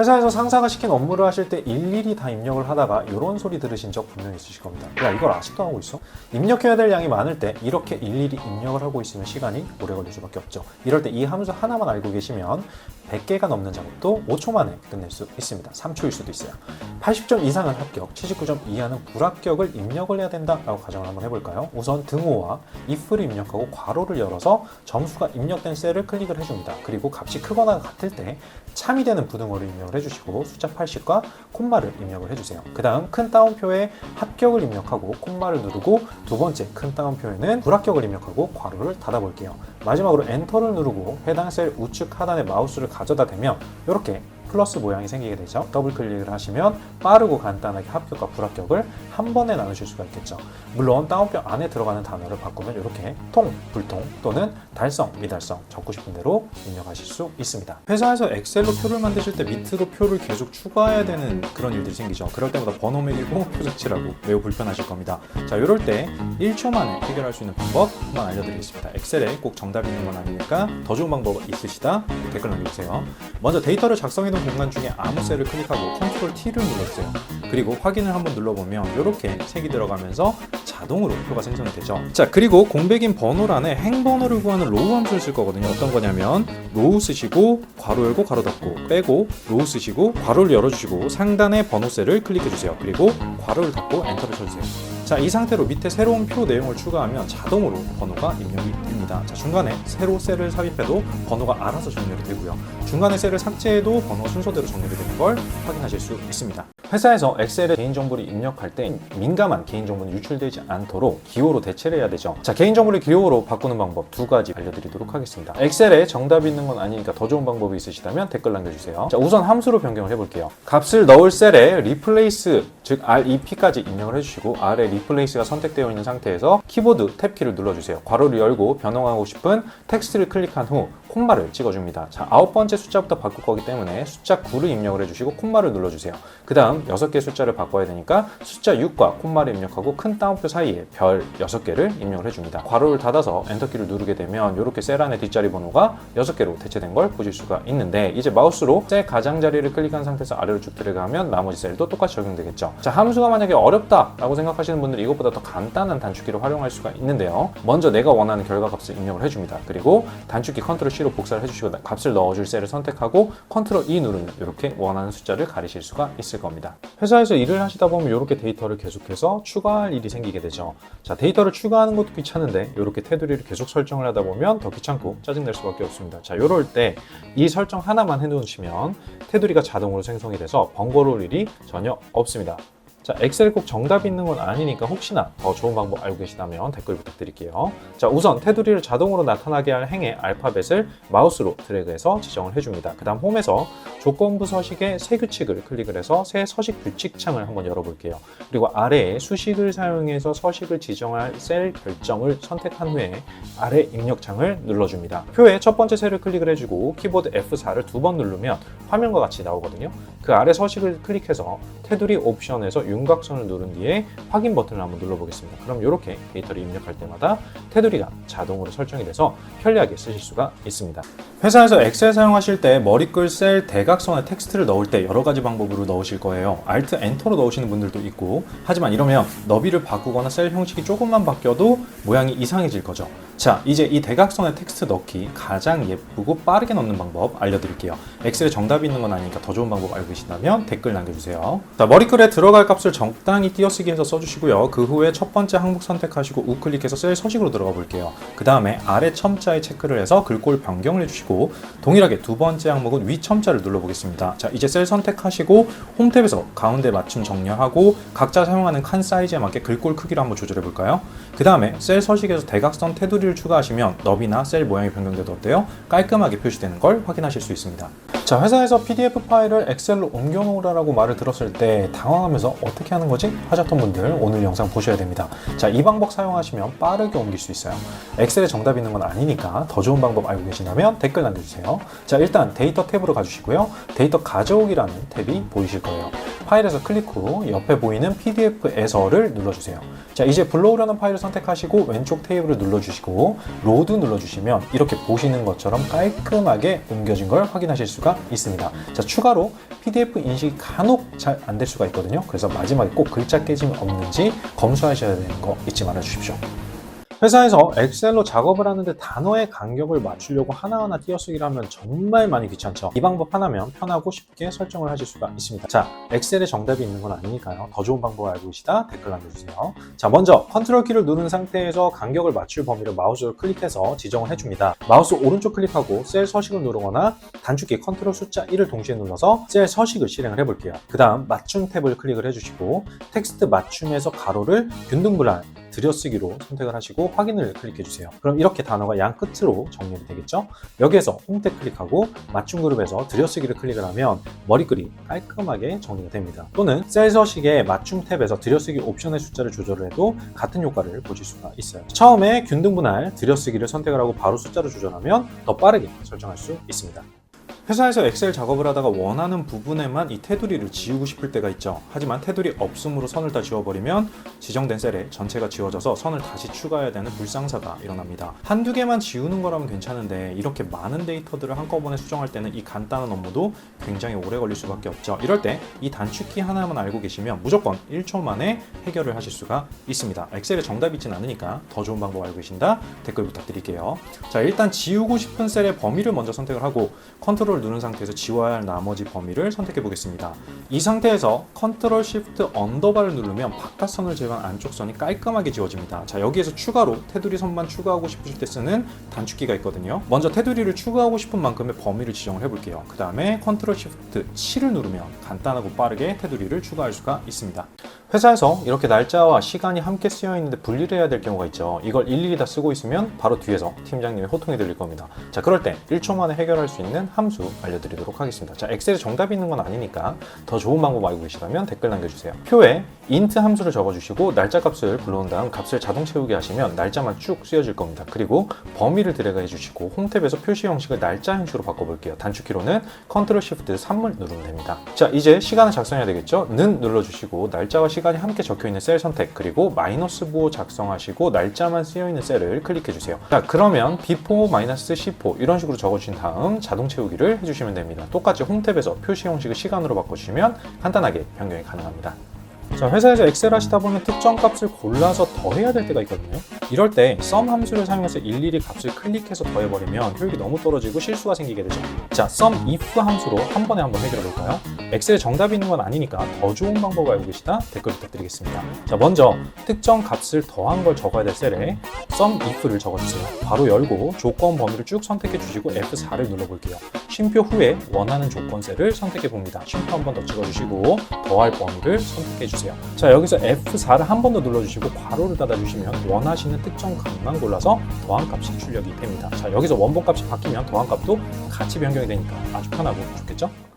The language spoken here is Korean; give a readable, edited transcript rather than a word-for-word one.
회사에서 상사가 시킨 업무를 하실 때 일일이 다 입력을 하다가 이런 소리 들으신 적 분명히 있으실 겁니다. 야, 이걸 아직도 하고 있어? 입력해야 될 양이 많을 때 이렇게 일일이 입력을 하고 있으면 시간이 오래 걸릴 수밖에 없죠. 이럴 때 이 함수 하나만 알고 계시면 100개가 넘는 작업도 5초 만에 끝낼 수 있습니다. 3초일 수도 있어요. 80점 이상은 합격, 79점 이하는 불합격을 입력을 해야 된다라고 가정을 한번 해볼까요? 우선 등호와 if를 입력하고 괄호를 열어서 점수가 입력된 셀을 클릭을 해줍니다. 그리고 값이 크거나 같을 때 참이 되는 부등호를 입력을 해주시고 숫자 80과 콤마를 입력을 해주세요. 그 다음 큰 따옴표에 합격을 입력하고 콤마를 누르고 두 번째 큰 따옴표에는 불합격을 입력하고 괄호를 닫아볼게요. 마지막으로 엔터를 누르고 해당 셀 우측 하단에 마우스를 가져다 대면 이렇게 플러스 모양이 생기게 되죠. 더블 클릭을 하시면 빠르고 간단하게 합격과 불합격을 한 번에 나누실 수가 있겠죠. 물론 따옴표 안에 들어가는 단어를 바꾸면 이렇게 통, 불통 또는 달성, 미달성 적고 싶은 대로 입력하실 수 있습니다. 회사에서 엑셀로 표를 만드실 때 밑으로 표를 계속 추가해야 되는 그런 일들이 생기죠. 그럴 때마다 번호 매기고 표적칠하고 매우 불편하실 겁니다. 자, 이럴 때 1초 만에 해결할 수 있는 방법 한번 알려드리겠습니다. 엑셀에 꼭 정답이 있는 건 아니니까 더 좋은 방법 있으시다 댓글 남겨주세요. 먼저 데이터를 작성해둔 공간 중에 아무 셀을 클릭하고 컨트롤 T를 눌러주세요. 그리고 확인을 한번 눌러보면 이렇게 색이 들어가면서 자동으로 표가 생성이 되죠. 자, 그리고 공백인 번호란에 행번호를 구하는 로우 함수를 쓸 거거든요. 어떤 거냐면 로우 쓰시고 괄호 열고 괄호 닫고 빼고 로우 쓰시고 괄호를 열어주시고 상단의 번호 셀을 클릭해주세요. 그리고 괄호를 닫고 엔터를 쳐주세요. 자, 이 상태로 밑에 새로운 표 내용을 추가하면 자동으로 번호가 입력이 됩니다. 자, 중간에 새로 셀을 삽입해도 번호가 알아서 정렬이 되고요. 중간에 셀을 삭제해도 번호 순서대로 정렬이 되는 걸 확인하실 수 있습니다. 회사에서 엑셀에 개인정보를 입력할 때 민감한 개인정보는 유출되지 않도록 기호로 대체를 해야 되죠. 자, 개인정보를 기호로 바꾸는 방법 두 가지 알려드리도록 하겠습니다. 엑셀에 정답이 있는 건 아니니까 더 좋은 방법이 있으시다면 댓글 남겨주세요. 자, 우선 함수로 변경을 해볼게요. 값을 넣을 셀에 replace, 즉 rep까지 입력을 해주시고 아래 replace가 선택되어 있는 상태에서 키보드 탭키를 눌러주세요. 괄호를 열고 변형하고 싶은 텍스트를 클릭한 후 콤마를 찍어줍니다. 자, 9번째 숫자부터 바꿀 거기 때문에 숫자 9를 입력을 해주시고 콤마를 눌러주세요. 그 다음 6개 숫자를 바꿔야 되니까 숫자 6과 콤마를 입력하고 큰 따옴표 사이에 별 6개를 입력을 해줍니다. 괄호를 닫아서 엔터키를 누르게 되면 이렇게 셀 안에 뒷자리 번호가 6개로 대체된 걸 보실 수가 있는데 이제 마우스로 셀 가장자리를 클릭한 상태에서 아래로 쭉 들어가면 나머지 셀도 똑같이 적용되겠죠. 자, 함수가 만약에 어렵다라고 생각하시는 분들은 이것보다 더 간단한 단축키를 활용할 수가 있는데요. 먼저 내가 원하는 결과값을 입력을 해줍니다. 그리고 단축키 컨트롤 C로 복사를 해주시고 값을 넣어줄 셀을 선택하고 컨트롤 E 누르면 이렇게 원하는 숫자를 가리실 수가 있을 겁니다. 회사에서 일을 하시다 보면 이렇게 데이터를 계속해서 추가할 일이 생기게 되죠. 자, 데이터를 추가하는 것도 귀찮은데 이렇게 테두리를 계속 설정을 하다 보면 더 귀찮고 짜증날 수밖에 없습니다. 자, 이럴 때 이 설정 하나만 해놓으시면 테두리가 자동으로 생성이 돼서 번거로울 일이 전혀 없습니다. 자, 엑셀에 꼭 정답이 있는 건 아니니까 혹시나 더 좋은 방법 알고 계시다면 댓글 부탁드릴게요. 자, 우선 테두리를 자동으로 나타나게 할 행의 알파벳을 마우스로 드래그해서 지정을 해줍니다. 그 다음 홈에서 조건부 서식의 새 규칙을 클릭을 해서 새 서식 규칙 창을 한번 열어볼게요. 그리고 아래에 수식을 사용해서 서식을 지정할 셀 결정을 선택한 후에 아래 입력창을 눌러줍니다. 표의 첫 번째 셀을 클릭을 해주고 키보드 F4를 2번 누르면 화면과 같이 나오거든요. 그 아래 서식을 클릭해서 테두리 옵션에서 윤곽선을 누른 뒤에 확인 버튼을 한번 눌러보겠습니다. 그럼 이렇게 데이터를 입력할 때마다 테두리가 자동으로 설정이 돼서 편리하게 쓰실 수가 있습니다. 회사에서 엑셀 사용하실 때 머리글 셀 대각선에 텍스트를 넣을 때 여러 가지 방법으로 넣으실 거예요. Alt Enter로 넣으시는 분들도 있고, 하지만 이러면 너비를 바꾸거나 셀 형식이 조금만 바뀌어도 모양이 이상해질 거죠. 자, 이제 이 대각선에 텍스트 넣기 가장 예쁘고 빠르게 넣는 방법 알려드릴게요. 엑셀에 정답이 있는 건 아니니까 더 좋은 방법 알고 계시다면 댓글 남겨주세요. 자, 머리글에 들어갈 값을 적당히 띄어쓰기 해서 써주시고요. 그 후에 첫 번째 항목 선택하시고 우클릭해서 셀 서식으로 들어가 볼게요. 그 다음에 아래 첨자에 체크를 해서 글꼴 변경을 해주시고 동일하게 두 번째 항목은 위 첨자를 눌러보겠습니다. 자, 이제 셀 선택하시고 홈탭에서 가운데 맞춤 정렬하고 각자 사용하는 칸 사이즈에 맞게 글꼴 크기를 한번 조절해 볼까요? 그 다음에 셀 서식에서 대각선 테두리를 추가하시면 너비나 셀 모양이 변경돼도 어때요? 깔끔하게 표시되는 걸 확인하실 수 있습니다. 자, 회사에서 PDF 파일을 엑셀로 옮겨 놓으라고 말을 들었을 때 당황하면서 어떻게 하는 거지? 하셨던 분들 오늘 영상 보셔야 됩니다. 자, 이 방법 사용하시면 빠르게 옮길 수 있어요. 엑셀에 정답이 있는 건 아니니까 더 좋은 방법 알고 계신다면 댓글 남겨주세요. 자, 일단 데이터 탭으로 가주시고요. 데이터 가져오기라는 탭이 보이실 거예요. 파일에서 클릭 후 옆에 보이는 PDF에서를 눌러주세요. 자, 이제 불러오려는 파일을 선택하시고 왼쪽 테이블을 눌러주시고 로드 눌러주시면 이렇게 보시는 것처럼 깔끔하게 옮겨진 걸 확인하실 수가 있습니다. 자, 추가로 PDF 인식이 간혹 잘 안 될 수가 있거든요. 그래서 마지막에 꼭 글자 깨짐이 없는지 검수하셔야 되는 거 잊지 말아 주십시오. 회사에서 엑셀로 작업을 하는데 단어의 간격을 맞추려고 하나하나 띄어쓰기를 하면 정말 많이 귀찮죠. 이 방법 하나면 편하고 쉽게 설정을 하실 수가 있습니다. 자, 엑셀에 정답이 있는 건 아니니까요. 더 좋은 방법을 알고 계시다 댓글 남겨주세요. 자, 먼저 컨트롤 키를 누른 상태에서 간격을 맞출 범위를 마우스로 클릭해서 지정을 해줍니다. 마우스 오른쪽 클릭하고 셀 서식을 누르거나 단축키 컨트롤 숫자 1을 동시에 눌러서 셀 서식을 실행을 해볼게요. 그 다음 맞춤 탭을 클릭을 해주시고 텍스트 맞춤에서 가로를 균등분할 들여쓰기로 선택을 하시고 확인을 클릭해 주세요. 그럼 이렇게 단어가 양 끝으로 정렬이 되겠죠? 여기에서 홈 탭 클릭하고 맞춤 그룹에서 들여쓰기를 클릭을 하면 머리글이 깔끔하게 정리가 됩니다. 또는 셀 서식의 맞춤 탭에서 들여쓰기 옵션의 숫자를 조절을 해도 같은 효과를 보실 수가 있어요. 처음에 균등분할 들여쓰기를 선택을 하고 바로 숫자를 조절하면 더 빠르게 설정할 수 있습니다. 회사에서 엑셀 작업을 하다가 원하는 부분에만 이 테두리를 지우고 싶을 때가 있죠. 하지만 테두리 없음으로 선을 다 지워버리면 지정된 셀에 전체가 지워져서 선을 다시 추가해야 되는 불상사가 일어납니다. 한두 개만 지우는 거라면 괜찮은데 이렇게 많은 데이터들을 한꺼번에 수정할 때는 이 간단한 업무도 굉장히 오래 걸릴 수밖에 없죠. 이럴 때 이 단축키 하나만 알고 계시면 무조건 1초 만에 해결을 하실 수가 있습니다. 엑셀에 정답이 있진 않으니까 더 좋은 방법 알고 계신다 댓글 부탁드릴게요. 자, 일단 지우고 싶은 셀의 범위를 먼저 선택을 하고 컨트롤 누른 상태에서 지워야 할 나머지 범위를 선택해 보겠습니다. 이 상태에서 컨트롤 시프트 언더바를 누르면 바깥선을 제외한 안쪽 선이 깔끔하게 지워집니다. 자, 여기에서 추가로 테두리 선만 추가하고 싶으실 때 쓰는 단축키가 있거든요. 먼저 테두리를 추가하고 싶은 만큼의 범위를 지정을 해볼게요. 그 다음에 컨트롤 시프트 7을 누르면 간단하고 빠르게 테두리를 추가할 수가 있습니다. 회사에서 이렇게 날짜와 시간이 함께 쓰여 있는데 분리를 해야 될 경우가 있죠. 이걸 일일이 다 쓰고 있으면 바로 뒤에서 팀장님의 호통이 들릴 겁니다. 자, 그럴 때 1초 만에 해결할 수 있는 함수 알려드리도록 하겠습니다. 자, 엑셀에 정답이 있는 건 아니니까 더 좋은 방법 알고 계시다면 댓글 남겨주세요. 표에 int 함수를 적어주시고 날짜 값을 불러온 다음 값을 자동 채우게 하시면 날짜만 쭉 쓰여질 겁니다. 그리고 범위를 드래그 해주시고 홈 탭에서 표시 형식을 날짜 형식으로 바꿔볼게요. 단축키로는 컨트롤 시프트 3을 누르면 됩니다. 자, 이제 시간을 작성해야 되겠죠? 는 눌러주시고 날짜와 시간이 함께 적혀있는 셀 선택, 그리고 마이너스 부호 작성하시고 날짜만 쓰여있는 셀을 클릭해주세요. 자, 그러면 B4, C4 이런 식으로 적어주신 다음 자동 채우기를 해주시면 됩니다. 똑같이 홈 탭에서 표시 형식을 시간으로 바꿔주시면 간단하게 변경이 가능합니다. 자, 회사에서 엑셀 하시다 보면 특정 값을 골라서 더해야 될 때가 있거든요. 이럴 때 sum 함수를 사용해서 일일이 값을 클릭해서 더해버리면 효율이 너무 떨어지고 실수가 생기게 되죠. 자, sum if 함수로 한 번에 한번 해결해 볼까요? 엑셀에 정답이 있는 건 아니니까 더 좋은 방법을 알고 계시다 댓글 부탁드리겠습니다. 자, 먼저 특정 값을 더한 걸 적어야 될 셀에 sum if를 적어주세요. 바로 열고 조건 범위를 쭉 선택해 주시고 F4를 눌러볼게요. 쉼표 후에 원하는 조건 셀을 선택해 봅니다. 쉼표 한 번 더 찍어주시고 더할 범위를 선택해 주세요. 자, 여기서 F4를 한 번 더 눌러주시고 괄호를 닫아주시면 원하시는 특정 값만 골라서 더한 값이 출력이 됩니다. 자, 여기서 원본 값이 바뀌면 더한 값도 같이 변경이 되니까 아주 편하고 좋겠죠?